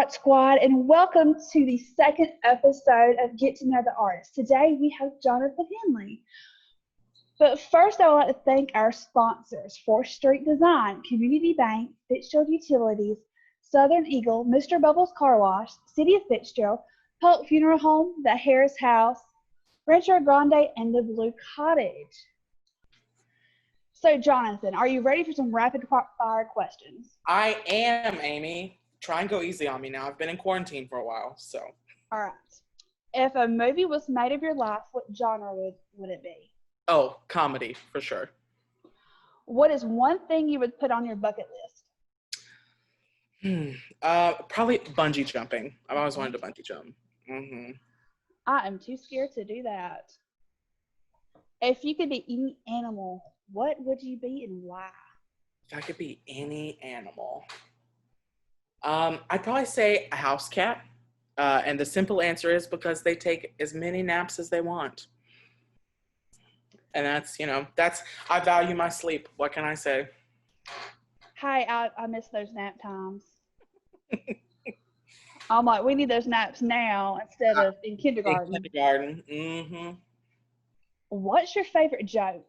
right, squad, and welcome to the second episode of Get to Know the Artist. Today we have Jonathan Handley. But first, I would like to thank our sponsors: 4th Street Design, Community Bank, Fitzgerald Utilities, Southern Eagle, Mr. Bubbles Car Wash, City of Fitzgerald, Paulk Funeral Home, the Harris House, Rancho Grande, and the Blue Cottage. So, Jonathan, are you ready for some rapid fire questions? I am, Amy. Try and go easy on me now. I've been in quarantine for a while, so. All right. If a movie was made of your life, what genre would it be? Oh, comedy, for sure. What is one thing you would put on your bucket list? Probably bungee jumping. I've always wanted to bungee jump. I am too scared to do that. If you could be any animal, what would you be and why? If I could be any animal, I'd probably say a house cat. And the simple answer is because they take as many naps as they want. And I value my sleep. What can I say? Hey, I miss those nap times. I'm like, we need those naps now instead of in kindergarten. What's your favorite joke?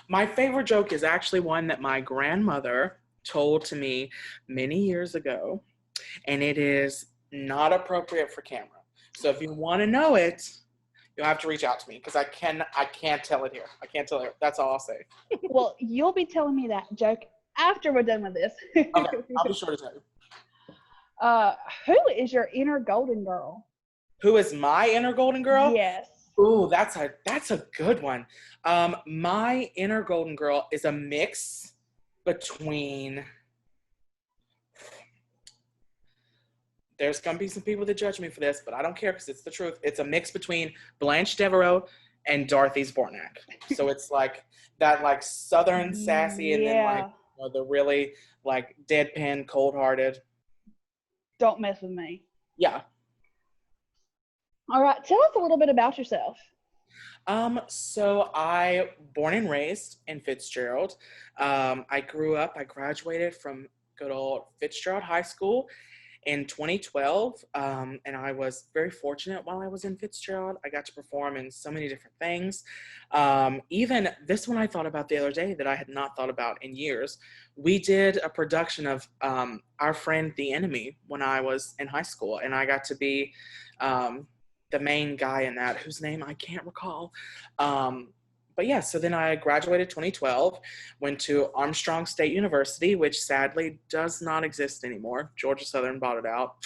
My favorite joke is actually one that my grandmother told to me many years ago, and it is not appropriate for camera. So if you want to know it, you'll have to reach out to me because I can't tell it here. I can't tell it. That's all I'll say. Well, you'll be telling me that joke after we're done with this. Okay, I'll be sure to tell you. Who is your inner golden girl? Who is my inner golden girl? Yes. Ooh, that's a good one. My inner golden girl is a mix between. There's gonna be some people that judge me for this, but I don't care because it's the truth. It's a mix between Blanche Devereaux and Dorothy Zbornak. So it's like that, like Southern sassy, and then like the really like deadpan, cold-hearted. Don't mess with me. Yeah. All right, tell us a little bit about yourself. So I born and raised in Fitzgerald. I graduated from good old Fitzgerald High School in 2012, and I was very fortunate while I was in Fitzgerald. I got to perform in so many different things. Even this one I thought about the other day that I had not thought about in years. We did a production of Our Friend the Enemy when I was in high school, and I got to be the main guy in that, whose name I can't recall. But yeah, so then I graduated 2012, went to Armstrong State University, which sadly does not exist anymore. Georgia Southern bought it out.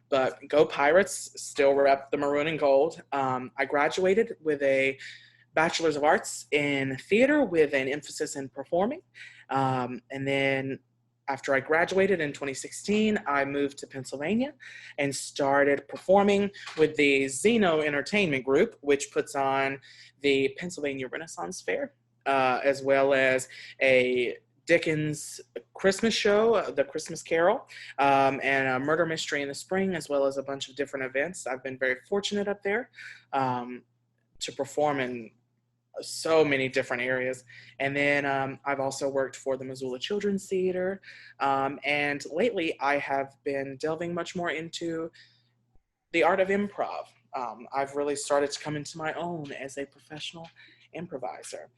But go Pirates, still rep the maroon and gold. I graduated with a Bachelor's of Arts in theater with an emphasis in performing. And then after I graduated in 2016, I moved to Pennsylvania and started performing with the Zeno Entertainment Group, which puts on the Pennsylvania Renaissance Fair, as well as a Dickens Christmas show, The Christmas Carol, and a murder mystery in the spring, as well as a bunch of different events. I've been very fortunate up there to perform in so many different areas. And then I've also worked for the Missoula Children's Theater. And lately I have been delving much more into the art of improv. I've really started to come into my own as a professional improviser.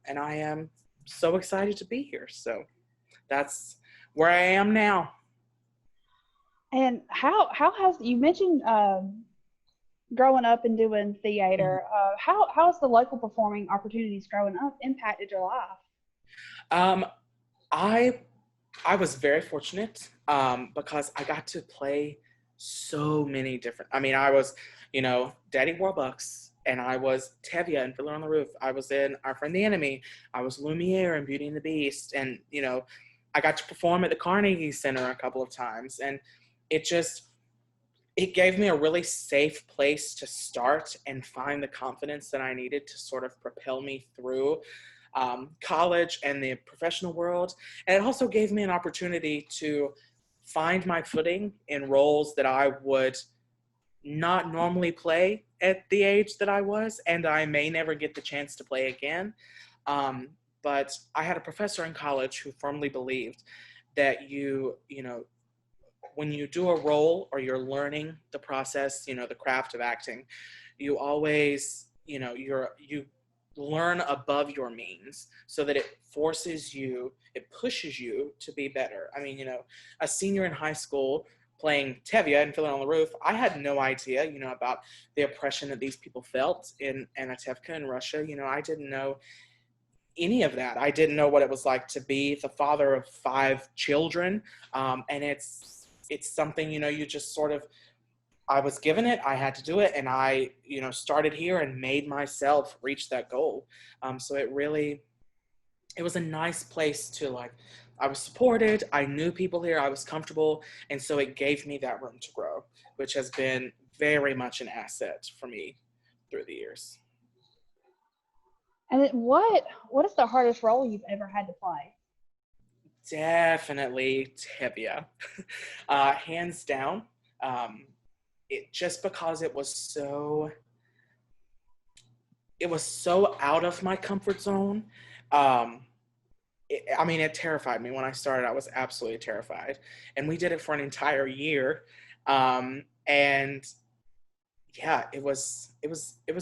And I am so excited to be here. So that's where I am now. And how has, you mentioned growing up and doing theater, how has the local performing opportunities growing up impacted your life? I was very fortunate because I got to play so many different, I was, Daddy Warbucks, and I was Tevye in Fiddler on the Roof. I was in Our Friend the Enemy. I was Lumiere in Beauty and the Beast. And, I got to perform at the Carnegie Center a couple of times. And it gave me a really safe place to start and find the confidence that I needed to sort of propel me through college and the professional world. And it also gave me an opportunity to find my footing in roles that I would not normally play at the age that I was, and I may never get the chance to play again. But I had a professor in college who firmly believed that when you do a role or you're learning the process, the craft of acting, you always, you learn above your means so that it pushes you to be better. I mean, a senior in high school playing Tevye and Fiddler on the Roof, I had no idea, about the oppression that these people felt in Anatevka in Russia. I didn't know any of that. I didn't know what it was like to be the father of 5 children. And it's something, you just sort of, I was given it, I had to do it. And I, started here and made myself reach that goal. So it was a nice place to I was supported. I knew people here. I was comfortable. And so it gave me that room to grow, which has been very much an asset for me through the years. And what is the hardest role you've ever had to play? Definitely Tevye. Hands down. Just because it was so out of my comfort zone. It terrified me when I started. I was absolutely terrified. And we did it for an entire year. And yeah, it was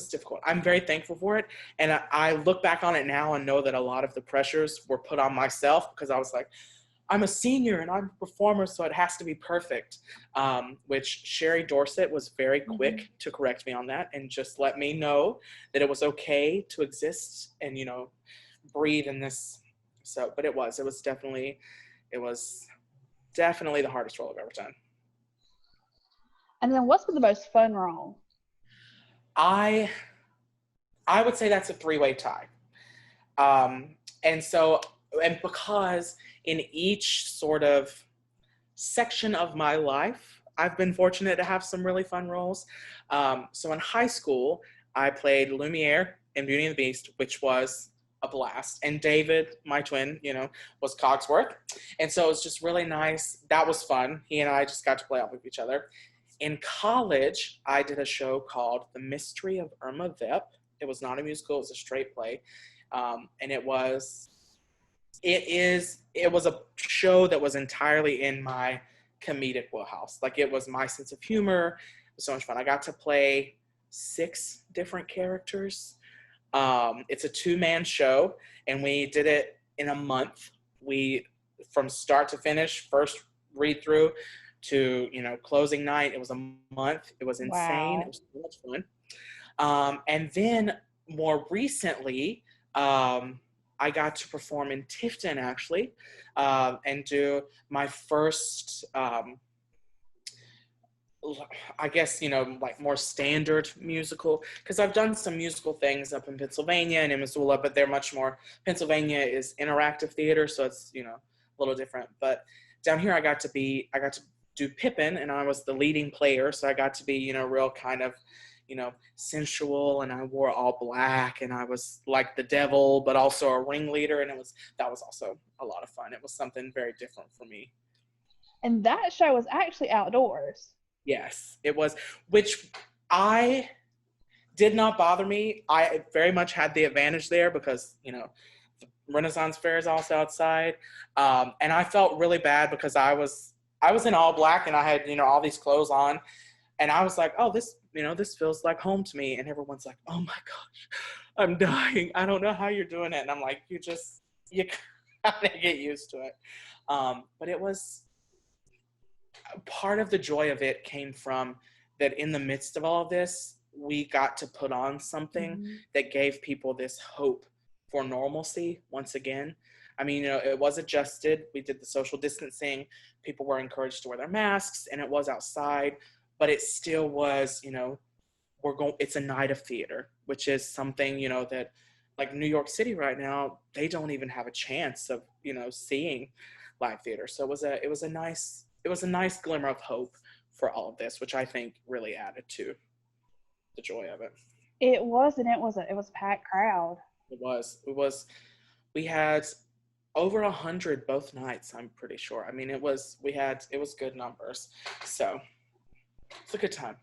difficult. I'm very thankful for it. And I look back on it now and know that a lot of the pressures were put on myself because I was like, I'm a senior and I'm a performer, so it has to be perfect. Which Sherry Dorset was very quick to correct me on that and just let me know that it was okay to exist and, breathe in this. So, but it was definitely the hardest role I've ever done. And then what's been the most fun role? I would say that's a 3-way tie. And because in each sort of section of my life, I've been fortunate to have some really fun roles. So in high school, I played Lumiere in Beauty and the Beast, which was a blast. And David, my twin, was Cogsworth. And so it was just really nice. That was fun. He and I just got to play off of each other. In college, I did a show called The Mystery of Irma Vep. It was not a musical, it was a straight play. And it was a show that was entirely in my comedic wheelhouse. It was my sense of humor. It was so much fun. I got to play 6 different characters. It's a 2-man show, and we did it in a month. From start to finish, first read through to, closing night, it was a month. It was insane. Wow. It was so much fun. And then more recently, I got to perform in Tifton, actually, and do my first, I guess, more standard musical, because I've done some musical things up in Pennsylvania and in Missoula, but they're much more, Pennsylvania is interactive theater, so it's, a little different. But down here, I got to do Pippin, and I was the leading player, so I got to be, real kind of, sensual, and I wore all black, and I was like the devil, but also a ringleader, and that was also a lot of fun. It was something very different for me. And that show was actually outdoors. Yes, it was, which did not bother me. I very much had the advantage there because, the Renaissance Fair is also outside. And I felt really bad because I was in all black and I had, all these clothes on. And I was like, oh, this feels like home to me. And everyone's like, oh my gosh, I'm dying. I don't know how you're doing it. And I'm like, you kind of get used to it. But it was, part of the joy of it came from that in the midst of all of this, we got to put on something that gave people this hope for normalcy once again. I mean, it was adjusted. We did the social distancing. People were encouraged to wear their masks, and it was outside, but it still was, it's a night of theater, which is something, that like New York City right now, they don't even have a chance of, seeing live theater. So it was a nice glimmer of hope for all of this, which I think really added to the joy of it. It was, and it was a packed crowd. It was. We had over 100 both nights, I'm pretty sure. I mean, it was good numbers. So it's a good time.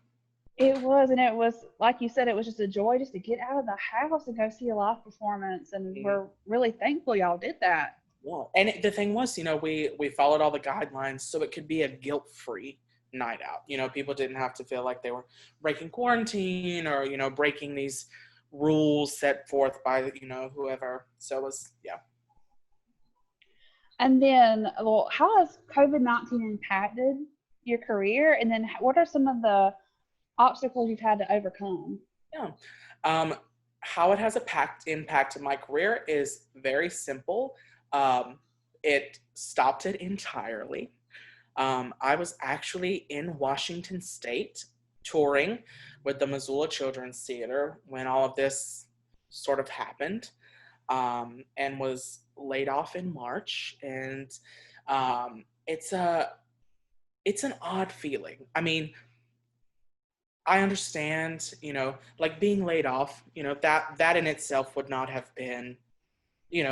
It was, and it was like you said, it was just a joy just to get out of the house and go see a live performance, and we're really thankful y'all did that. Yeah, and the thing was, we followed all the guidelines so it could be a guilt-free night out. People didn't have to feel like they were breaking quarantine or breaking these rules set forth by whoever. So it was, yeah. And then, well, how has COVID-19 impacted your career? And then what are some of the obstacles you've had to overcome? Yeah. How it has impacted my career is very simple. It stopped it entirely. I was actually in Washington State touring with the Missoula Children's Theater when all of this sort of happened, and was laid off in March. And it's an odd feeling. I mean, I understand, like being laid off, that in itself would not have been,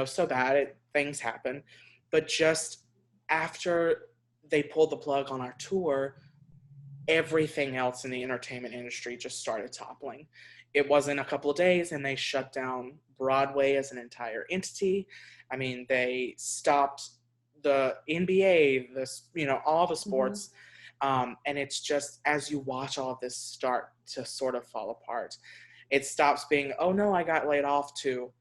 so bad. Things happen. But just after they pulled the plug on our tour, everything else in the entertainment industry just started toppling. It wasn't a couple of days and they shut down Broadway as an entire entity. I mean, they stopped the NBA, all the sports. And it's just, as you watch all of this start to sort of fall apart, it stops being, oh no, I got laid off, to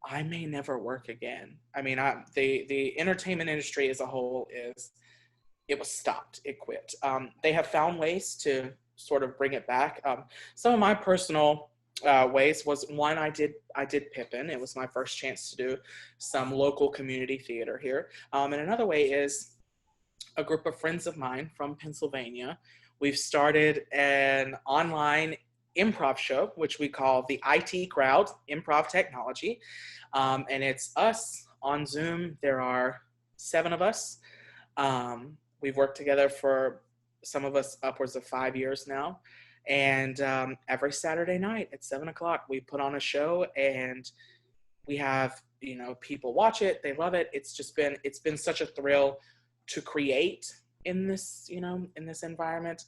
I may never work again. I mean, the entertainment industry as a whole it was stopped. It quit. They have found ways to sort of bring it back. Some of my personal ways was, one, I did Pippin. It was my first chance to do some local community theater here. And another way is, a group of friends of mine from Pennsylvania, we've started an online improv show, which we call the IT Crowd Improv Technology. And it's us on Zoom. There are 7 of us. We've worked together for, some of us, upwards of 5 years now. And every Saturday night at 7:00, we put on a show, and we have, people watch it. They love it. It's been such a thrill to create in this, in this environment.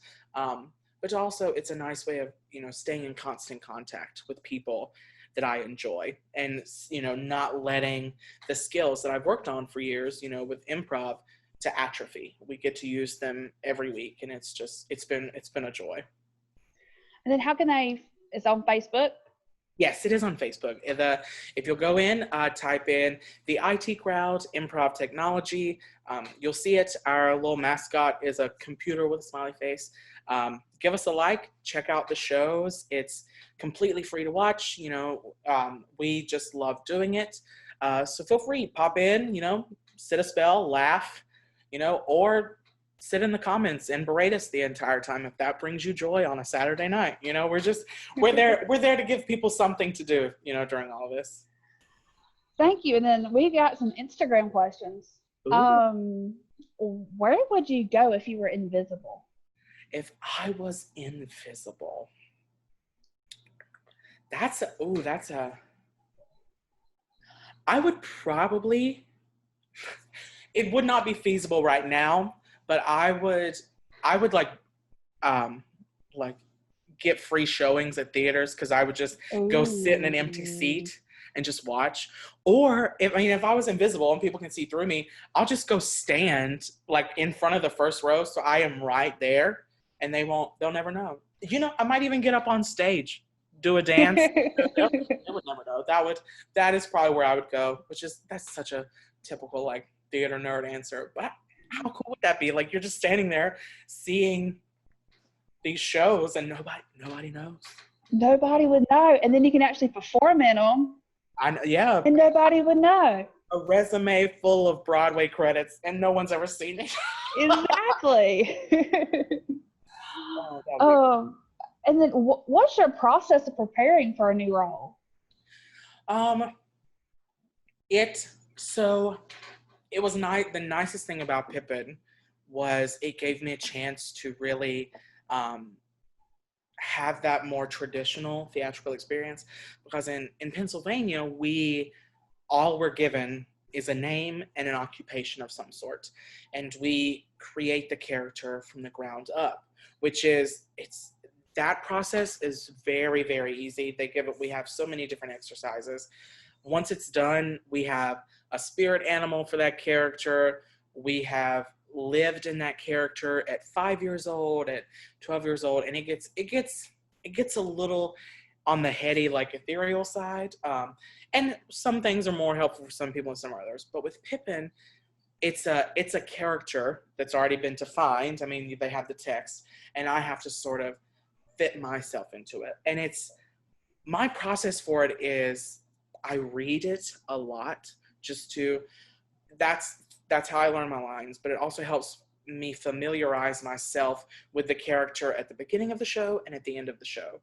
But also it's a nice way of, staying in constant contact with people that I enjoy, and, not letting the skills that I've worked on for years, with improv, to atrophy. We get to use them every week, and it's been a joy. And then it's on Facebook? Yes, it is on Facebook. If you'll go in, type in the IT Crowd Improv Technology, you'll see it. Our little mascot is a computer with a smiley face. Give us a like, check out the shows. It's completely free to watch. We just love doing it. So feel free, pop in, sit a spell, laugh, or sit in the comments and berate us the entire time if that brings you joy on a Saturday night. We're there to give people something to do, during all of this. Thank you. And then we've got some Instagram questions. Where would you go if you were invisible? If I was invisible, I would probably, it would not be feasible right now, but I would like get free showings at theaters, because I would just go sit in an empty seat and just watch. Or if I was invisible and people can see through me, I'll just go stand like in front of the first row, so I am right there, and they'll never know. I might even get up on stage, do a dance. They would never know. That is probably where I would go, that's such a typical like theater nerd answer. But how cool would that be? Like, you're just standing there seeing these shows and nobody knows. Nobody would know. And then you can actually perform in them. Yeah. And nobody would know. A resume full of Broadway credits and no one's ever seen it. Exactly. And then what's your process of preparing for a new role? It was nice. The nicest thing about Pippin was it gave me a chance to really have that more traditional theatrical experience, because in Pennsylvania, all we're given is a name and an occupation of some sort, and we create the character from the ground up, which is that process is very, very easy. We have so many different exercises. Once it's done, we have a spirit animal for that character. We have lived in that character at 5 years old, at 12 years old, and it gets a little on the heady, like ethereal side. And some things are more helpful for some people and some others. But with Pippin, it's a character that's already been defined. I mean, they have the text, and I have to sort of fit myself into it. And my process for it is I read it a lot that's how I learn my lines, but it also helps me familiarize myself with the character at the beginning of the show and at the end of the show.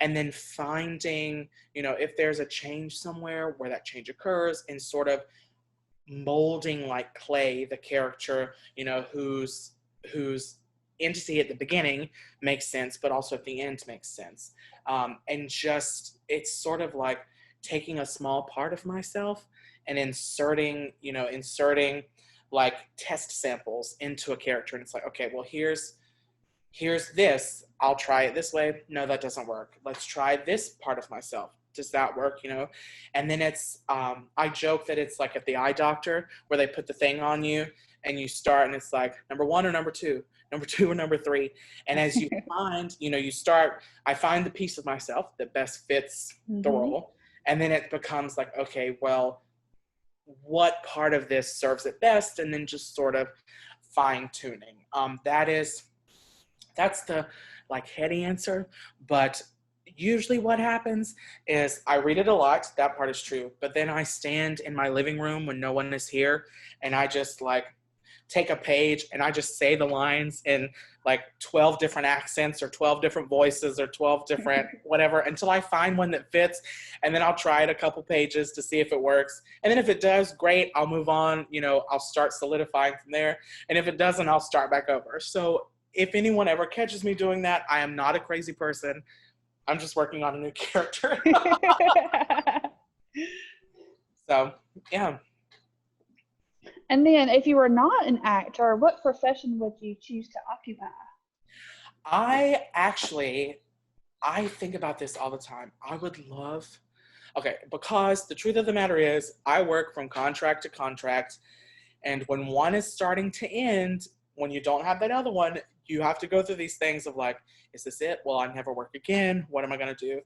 And then finding, if there's a change somewhere where that change occurs, and sort of molding like clay the character, whose entity at the beginning makes sense, but also at the end makes sense. And just, it's sort of like taking a small part of myself and inserting like test samples into a character. And it's like, okay, well, here's this. I'll try it this way. No, that doesn't work. Let's try this part of myself. Does that work? And then it's, I joke that it's like at the eye doctor where they put the thing on you and you start, and it's like number 1 or number 2 or number 3. And as you find, I find the piece of myself that best fits the role. And then it becomes like, okay, well, what part of this serves it best? And then just sort of fine tuning. That's the like heady answer. But usually what happens is I read it a lot. That part is true. But then I stand in my living room when no one is here, and I just like take a page and I just say the lines in like 12 different accents or 12 different voices or 12 different whatever until I find one that fits. And then I'll try it a couple pages to see if it works. And then if it does, great, I'll move on. I'll start solidifying from there. And if it doesn't, I'll start back over. So if anyone ever catches me doing that, I am not a crazy person. I'm just working on a new character. So, yeah. And then if you were not an actor, what profession would you choose to occupy? I think about this all the time. I would love, because the truth of the matter is I work from contract to contract. And when one is starting to end, when you don't have that other one, you have to go through these things of like, is this it? Will I never work again? What am I going to do?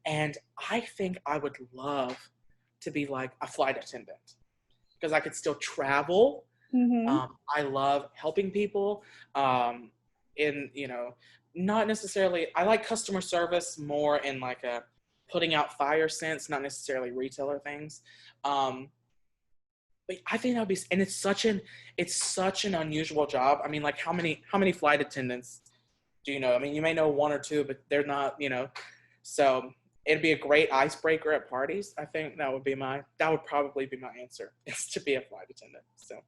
And I think I would love to be like a flight attendant because I could still travel. I love helping people not necessarily, I like customer service more in like a putting out fire sense, not necessarily retailer things. But I think that would be, and it's such an unusual job. I mean, like how many flight attendants do you know? I mean, you may know 1 or 2, but they're not, so it'd be a great icebreaker at parties. I think that would probably be my answer, is to be a flight attendant. So.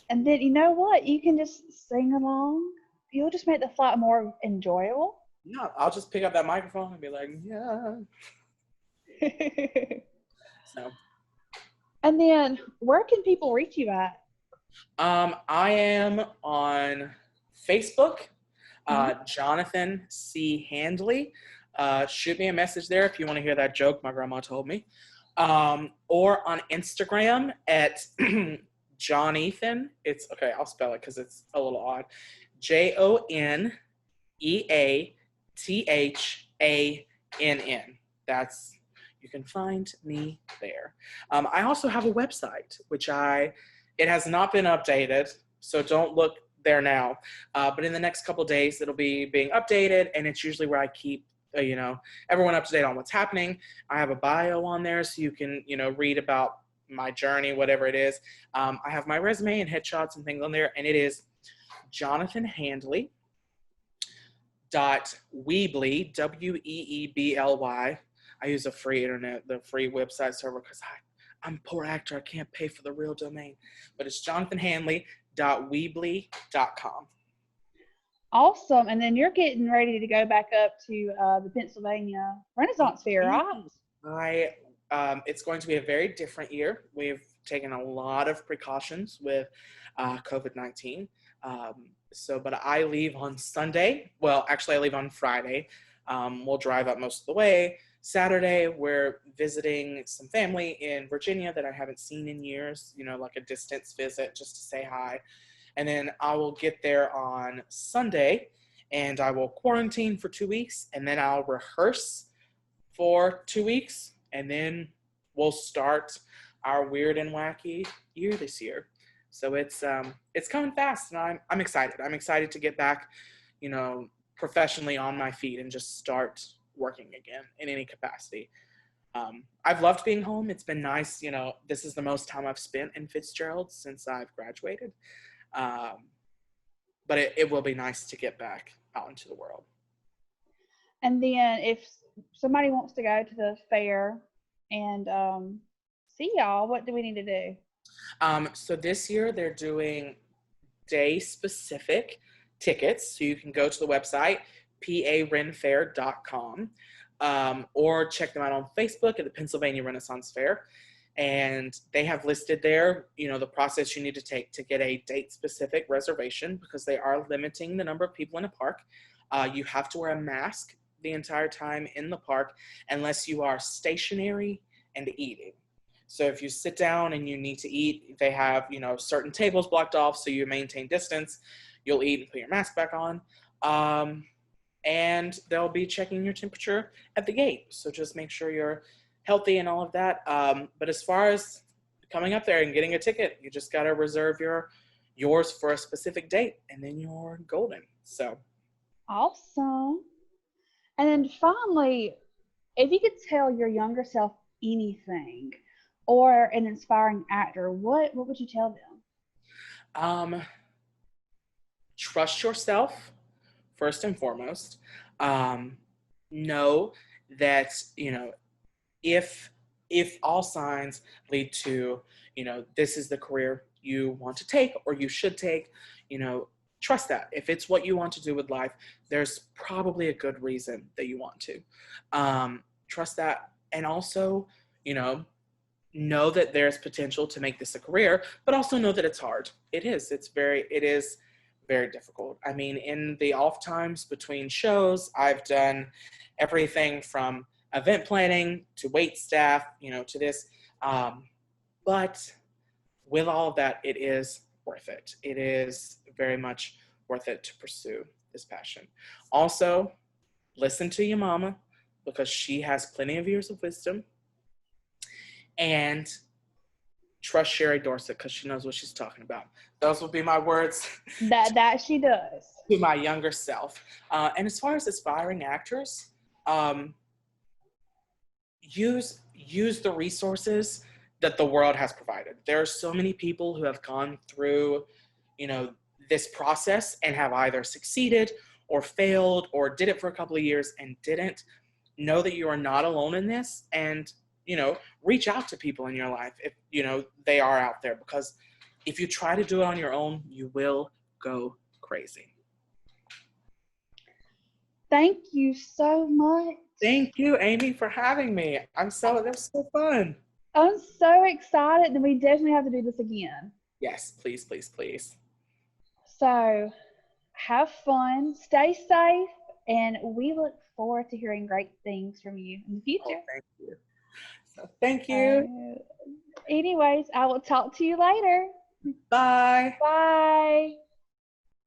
And then you know what? You can just sing along. You'll just make the flight more enjoyable. No, I'll just pick up that microphone and be like, yeah. So. And then where can people reach you at? I am on Facebook, Jonathan C. Handley. Shoot me a message there if you want to hear that joke my grandma told me. Or on Instagram at Jonathan. It's okay, I'll spell it because it's a little odd. JONEATHANN. You can find me there. I also have a website, it has not been updated, so don't look there now. But in the next couple of days, it'll be being updated, and it's usually where I keep, everyone up to date on what's happening. I have a bio on there, so you can, read about my journey, whatever it is. I have my resume and headshots and things on there, and it is Jonathan Handley .weebly, WEEBLY. I use the free website server because I'm a poor actor. I can't pay for the real domain. But it's jonathanhandley.weebly.com. Awesome. And then you're getting ready to go back up to the Pennsylvania Renaissance Fair, right? It's going to be a very different year. We've taken a lot of precautions with COVID-19. But I leave on Sunday. Well, actually, I leave on Friday. We'll drive up most of the way. Saturday, we're visiting some family in Virginia that I haven't seen in years, like a distance visit just to say hi. And then I will get there on Sunday and I will quarantine for 2 weeks, and then I'll rehearse for 2 weeks, and then we'll start our weird and wacky year this year. So it's coming fast, and I'm excited. I'm excited to get back, professionally on my feet and just start working again in any capacity. I've loved being home. It's been nice. This is the most time I've spent in Fitzgerald since I've graduated. But it will be nice to get back out into the world. And then if somebody wants to go to the fair and see y'all, what do we need to do? So this year they're doing day-specific tickets. So you can go to the website, parenfair.com, or check them out on Facebook at the Pennsylvania Renaissance Fair. And they have listed there, the process you need to take to get a date-specific reservation, because they are limiting the number of people in a park. You have to wear a mask the entire time in the park unless you are stationary and eating. So if you sit down and you need to eat, they have, certain tables blocked off so you maintain distance. You'll eat and put your mask back on. And they'll be checking your temperature at the gate. So just make sure you're healthy and all of that. But as far as coming up there and getting a ticket, you just got to reserve yours for a specific date, and then you're golden. So awesome. And then finally, if you could tell your younger self anything, or an inspiring actor, what would you tell them? Trust yourself first and foremost. Know that, if all signs lead to, this is the career you want to take or you should take, trust that. If it's what you want to do with life, there's probably a good reason that you want to. Trust that. And also, know that there's potential to make this a career, but also know that it's hard. It is very difficult. I mean, in the off times between shows, I've done everything from event planning to wait staff, to this. But with all of that, it is worth it. It is very much worth it to pursue this passion. Also, listen to your mama, because she has plenty of years of wisdom. And trust Sherry Dorset, because she knows what she's talking about. Those will be my words. That she does. To my younger self. And as far as aspiring actors, use the resources that the world has provided. There are so many people who have gone through, this process and have either succeeded or failed or did it for a couple of years and didn't. Know that you are not alone in this, and reach out to people in your life if, they are out there, because if you try to do it on your own, you will go crazy. Thank you so much. Thank you, Amy, for having me. That was so fun. I'm so excited, and we definitely have to do this again. Yes, please, please, please. So have fun, stay safe, and we look forward to hearing great things from you in the future. Oh, thank you. So, thank you. Anyways, I will talk to you later. Bye. Bye.